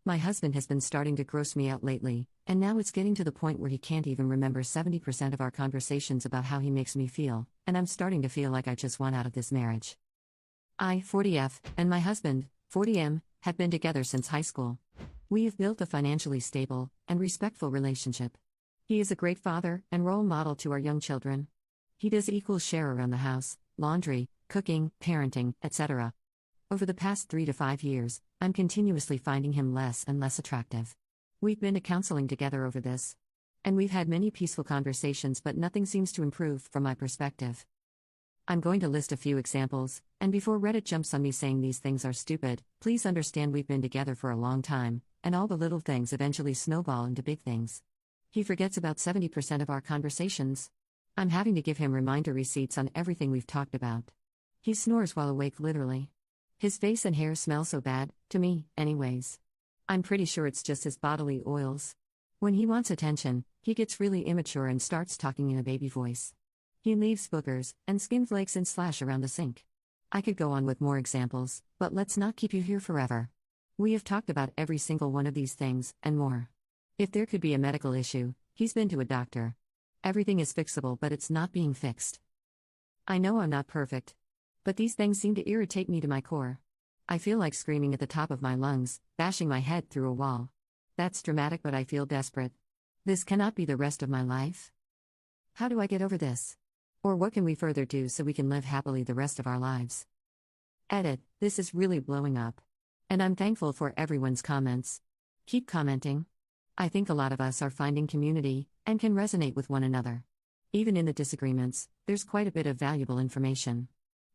My husband has been starting to gross me out lately, and now it's getting to the point where he can't even remember 70% of our conversations about how he makes me feel, and I'm starting to feel like I just want out of this marriage. I, 40F, and my husband, 40M, have been together since high school. We have built a financially stable and respectful relationship. He is a great father and role model to our young children. He does equal share around the house, laundry, cooking, parenting, etc. Over the past 3 to 5 years, I'm continuously finding him less and less attractive. We've been to counseling together over this. And we've had many peaceful conversations, but nothing seems to improve from my perspective. I'm going to list a few examples, and before Reddit jumps on me saying these things are stupid, please understand we've been together for a long time, and all the little things eventually snowball into big things. He forgets about 70% of our conversations. I'm having to give him reminder receipts on everything we've talked about. He snores while awake, literally. His face and hair smell so bad, to me, anyways. I'm pretty sure it's just his bodily oils. When he wants attention, he gets really immature and starts talking in a baby voice. He leaves boogers and skin flakes and slash around the sink. I could go on with more examples, but let's not keep you here forever. We have talked about every single one of these things, and more. If there could be a medical issue, he's been to a doctor. Everything is fixable, but it's not being fixed. I know I'm not perfect. But these things seem to irritate me to my core. I feel like screaming at the top of my lungs, bashing my head through a wall. That's dramatic, but I feel desperate. This cannot be the rest of my life. How do I get over this? Or what can we further do so we can live happily the rest of our lives? Edit, this is really blowing up. And I'm thankful for everyone's comments. Keep commenting. I think a lot of us are finding community, and can resonate with one another. Even in the disagreements, there's quite a bit of valuable information.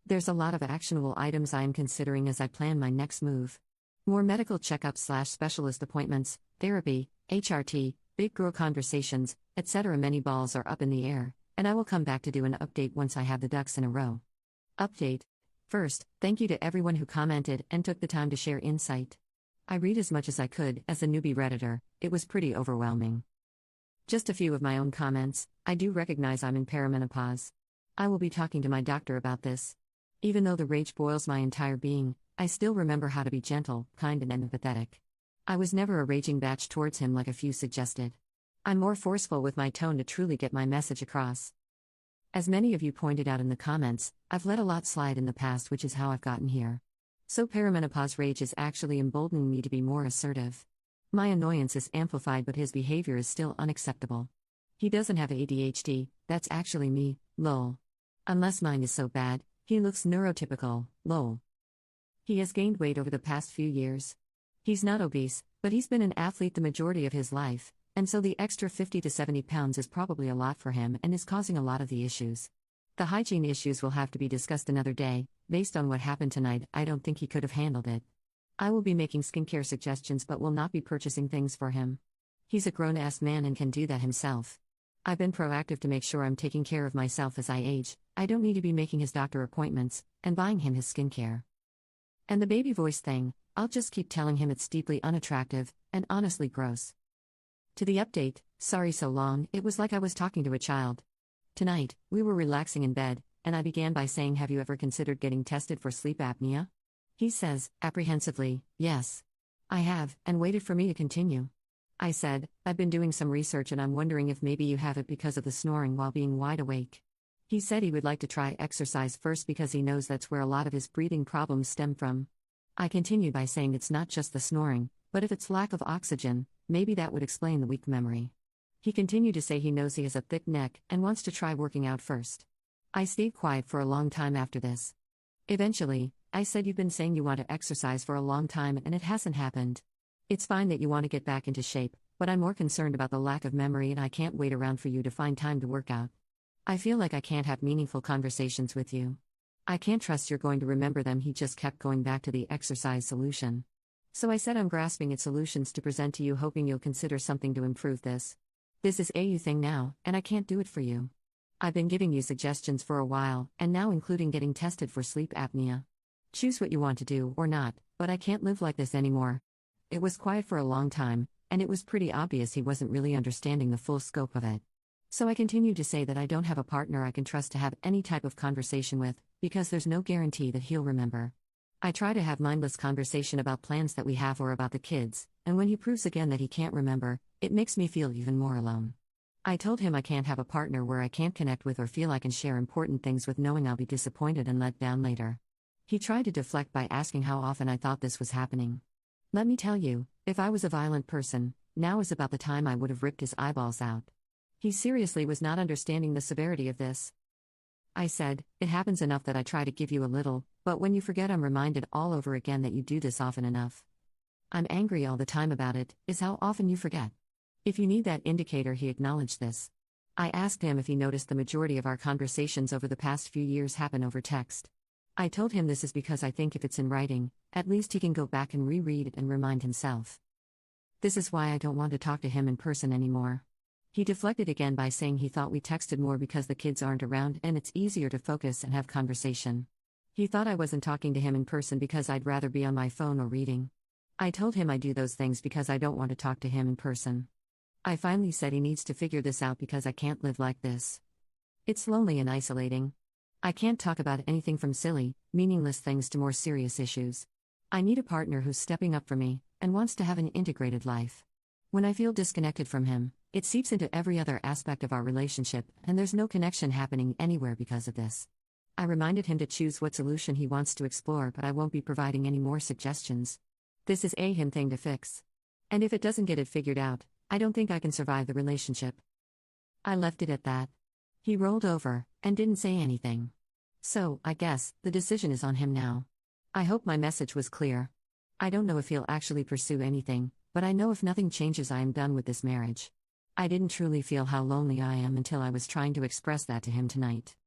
There's a lot of actionable items I am considering as I plan my next move. More medical checkups/specialist appointments, therapy, HRT, big girl conversations, etc. Many balls are up in the air, and I will come back to do an update once I have the ducks in a row. Update. First, thank you to everyone who commented and took the time to share insight. I read as much as I could. As a newbie Redditor, it was pretty overwhelming. Just a few of my own comments. I do recognize I'm in perimenopause. I will be talking to my doctor about this. Even though the rage boils my entire being, I still remember how to be gentle, kind, and empathetic. I was never a raging batch towards him like a few suggested. I'm more forceful with my tone to truly get my message across. As many of you pointed out in the comments, I've let a lot slide in the past, which is how I've gotten here. So perimenopause rage is actually emboldening me to be more assertive. My annoyance is amplified, but his behavior is still unacceptable. He doesn't have ADHD, that's actually me, lol. Unless mine is so bad, he looks neurotypical, lol. He has gained weight over the past few years. He's not obese, but he's been an athlete the majority of his life, and so the extra 50 to 70 pounds is probably a lot for him and is causing a lot of the issues. The hygiene issues will have to be discussed another day. Based on what happened tonight, I don't think he could have handled it. I will be making skincare suggestions but will not be purchasing things for him. He's a grown-ass man and can do that himself. I've been proactive to make sure I'm taking care of myself as I age. I don't need to be making his doctor appointments and buying him his skincare. And the baby voice thing, I'll just keep telling him it's deeply unattractive and honestly gross. To the update, sorry so long, it was like I was talking to a child. Tonight, we were relaxing in bed, and I began by saying, have you ever considered getting tested for sleep apnea? He says, apprehensively, yes. I have, and waited for me to continue. I said, I've been doing some research and I'm wondering if maybe you have it because of the snoring while being wide awake. He said he would like to try exercise first because he knows that's where a lot of his breathing problems stem from. I continued by saying it's not just the snoring, but if it's lack of oxygen, maybe that would explain the weak memory. He continued to say he knows he has a thick neck and wants to try working out first. I stayed quiet for a long time after this. Eventually, I said, you've been saying you want to exercise for a long time and it hasn't happened. It's fine that you want to get back into shape, but I'm more concerned about the lack of memory and I can't wait around for you to find time to work out. I feel like I can't have meaningful conversations with you. I can't trust you're going to remember them. He just kept going back to the exercise solution. So I said I'm grasping at solutions to present to you, hoping you'll consider something to improve this. This is a you thing now, and I can't do it for you. I've been giving you suggestions for a while, and now including getting tested for sleep apnea. Choose what you want to do or not, but I can't live like this anymore. It was quiet for a long time, and it was pretty obvious he wasn't really understanding the full scope of it. So I continued to say that I don't have a partner I can trust to have any type of conversation with, because there's no guarantee that he'll remember. I try to have mindless conversation about plans that we have or about the kids, and when he proves again that he can't remember, it makes me feel even more alone. I told him I can't have a partner where I can't connect with or feel I can share important things with knowing I'll be disappointed and let down later. He tried to deflect by asking how often I thought this was happening. Let me tell you, if I was a violent person, now is about the time I would have ripped his eyeballs out. He seriously was not understanding the severity of this. I said, it happens enough that I try to give you a little, but when you forget I'm reminded all over again that you do this often enough. I'm angry all the time about it, is how often you forget. If you need that indicator, he acknowledged this. I asked him if he noticed the majority of our conversations over the past few years happen over text. I told him this is because I think if it's in writing, at least he can go back and reread it and remind himself. This is why I don't want to talk to him in person anymore. He deflected again by saying he thought we texted more because the kids aren't around and it's easier to focus and have conversation. He thought I wasn't talking to him in person because I'd rather be on my phone or reading. I told him I do those things because I don't want to talk to him in person. I finally said he needs to figure this out because I can't live like this. It's lonely and isolating. I can't talk about anything from silly, meaningless things to more serious issues. I need a partner who's stepping up for me and wants to have an integrated life. When I feel disconnected from him, it seeps into every other aspect of our relationship, and there's no connection happening anywhere because of this. I reminded him to choose what solution he wants to explore, but I won't be providing any more suggestions. This is a him thing to fix. And if it doesn't get it figured out, I don't think I can survive the relationship. I left it at that. He rolled over and didn't say anything. So, I guess, the decision is on him now. I hope my message was clear. I don't know if he'll actually pursue anything, but I know if nothing changes I am done with this marriage. I didn't truly feel how lonely I am until I was trying to express that to him tonight.